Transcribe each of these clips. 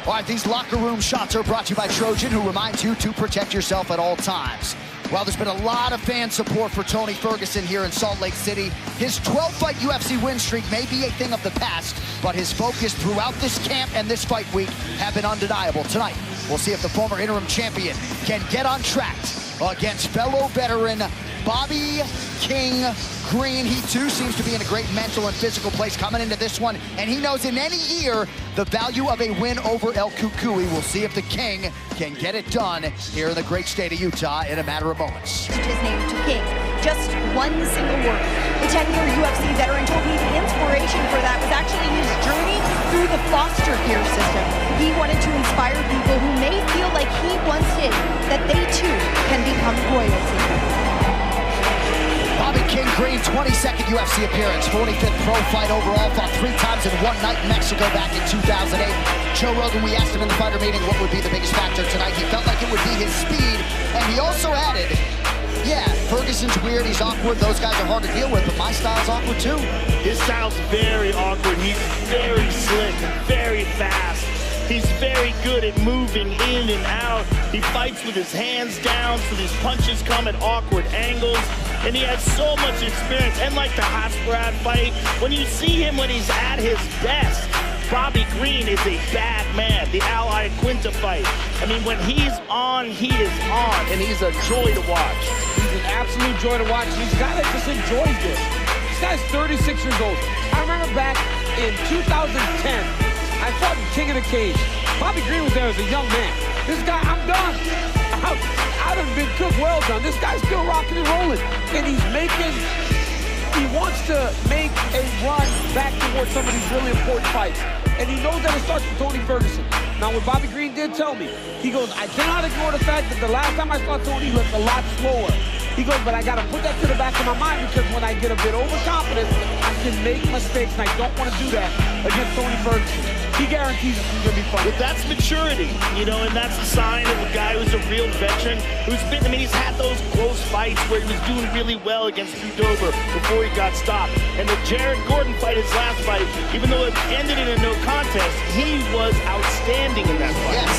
All right, these locker room shots are brought to you by Trojan, who reminds you to protect yourself at all times. Well, there's been a lot of fan support for Tony Ferguson here in Salt Lake City. His 12-fight UFC win streak may be a thing of the past, but his focus throughout this camp and this fight week have been undeniable. Tonight, we'll see if the former interim champion can get on track against fellow veteran Bobby King Green. He too seems to be in a great mental and physical place coming into this one, and he knows in any year the value of a win over El Cucuy. We'll see if the King can get it done here in the great state of Utah in a matter of moments. His name to King, just one single word. The 10-year UFC veteran told me the inspiration for that was actually his journey through the foster care system. He wanted to inspire people who may feel like he once did, that they too can become royalty. Bobby King Green, 22nd UFC appearance, 45th pro fight overall, fought 3 times in one night in Mexico back in 2008. Joe Rogan, we asked him in the fighter meeting what would be the biggest factor tonight. He felt like it would be his speed, and he also added, yeah, Ferguson's weird, he's awkward, those guys are hard to deal with, but my style's awkward too. His style's very awkward. He's very slick and very fast. He's very good at moving in and out. He fights with his hands down, so his punches come at awkward angles. And he has so much experience. And like the Hasparad fight, when you see him when he's at his best, Bobby Green is a bad man. The Ally Quinta fight. I mean, when he's on, he is on. And he's a joy to watch. He's an absolute joy to watch. He's a guy that just enjoys this. This guy's 36 years old. I remember back in 2010, I fought King of the Cage. Bobby Green was there as a young man. This guy, I'm done. I'd have been cooked well done. This guy's still rocking and rolling. And he wants to make a run back towards some of these really important fights. And he knows that it starts with Tony Ferguson. Now, what Bobby Green did tell me, he goes, I cannot ignore the fact that the last time I saw Tony, he looked a lot slower. He goes, but I got to put that to the back of my mind because when I get a bit overconfident, I can make mistakes, and I don't want to do that against Tony Ferguson. He guarantees it's going to be fun. But that's maturity, you know, and that's a sign of a guy who's a real veteran, who's been, I mean, he's had those close fights where he was doing really well against Qdoba before he got stopped. And the Jared Gordon fight, his last fight, even though it ended in a no contest, he was outstanding in that fight. Yes,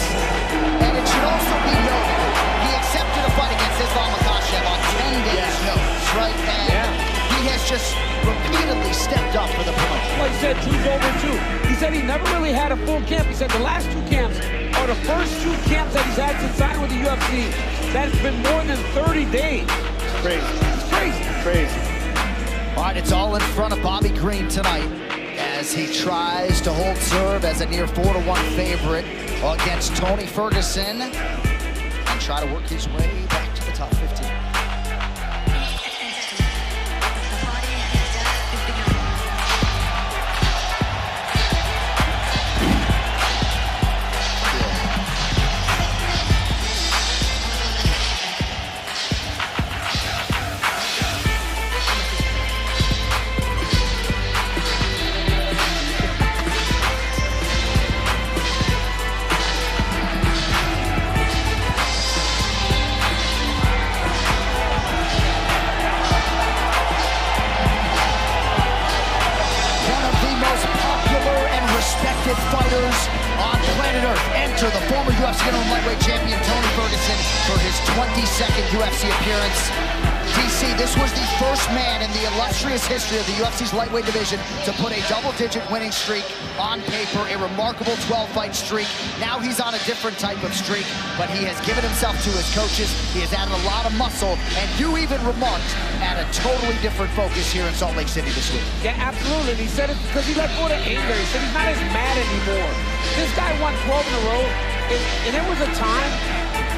and it should also be noted, he accepted a fight against Islam Makhachev on 10 days notice, right? And he has just repeatedly stepped up for the promotion. Like he said, 2's over 2. He said he never really had a full camp. He said the last 2 camps are the first 2 camps that he's had since signing with the UFC. That's been more than 30 days. Crazy. It's crazy. Crazy. All right, it's all in front of Bobby Green tonight as he tries to hold serve as a near 4-1 favorite against Tony Ferguson and try to work his way back to the top 15. Fighters on planet Earth enter the former UFC interim lightweight champion Tony Ferguson for his 22nd UFC appearance. DC, this was the first man in the illustrious history of the UFC's lightweight division to put a double-digit winning streak on paper, a remarkable 12-fight streak. Now he's on a different type of streak, but he has given himself to his coaches. He has added a lot of muscle, and you even remarked at a totally different focus here in Salt Lake City this week. Yeah, absolutely. And he said it because he let go of the anger. He said he's not as mad anymore. This guy won 12 in a row, and there was a time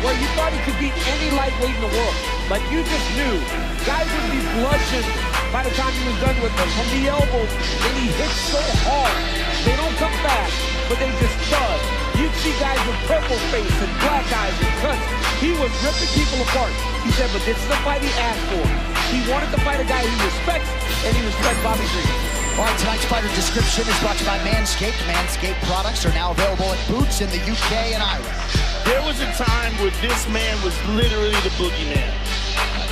where you thought he could beat any lightweight in the world. Like, you just knew guys would be bludgeoned by the time he was done with them from the elbows, and he hits so hard. They don't come fast, but they just thud. You'd see guys with purple face and black eyes and cuts. He was ripping people apart. He said, but this is the fight he asked for. He wanted to fight a guy he respects, and he respects Bobby Green. All right, tonight's fighter description is brought to you by Manscaped. Manscaped products are now available at Boots in the UK and Ireland. There was a time where this man was literally the boogeyman.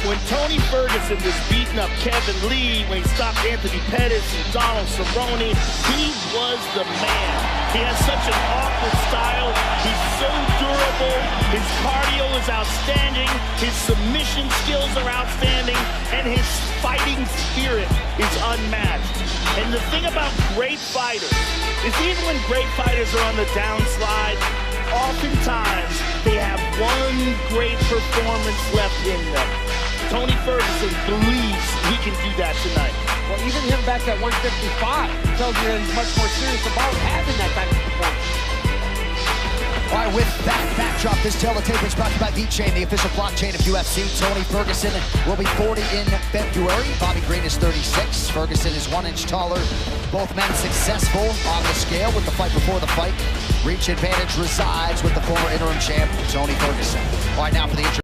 When Tony Ferguson was beating up Kevin Lee, when he stopped Anthony Pettis and Donald Cerrone, he was the man. He has such an awkward style. His cardio is outstanding, his submission skills are outstanding, and his fighting spirit is unmatched. And the thing about great fighters is even when great fighters are on the downslide, oftentimes they have one great performance left in them. Tony Ferguson believes he can do that tonight. Well, even him back at 155 tells you that he's much more serious about having that type of performance. All right, with that backdrop, this teletape is brought to you by VeChain, the official blockchain of UFC. Tony Ferguson will be 40 in February. Bobby Green is 36. Ferguson is 1 inch taller. Both men successful on the scale with the fight before the fight. Reach advantage resides with the former interim champ, Tony Ferguson. All right, now for the intro.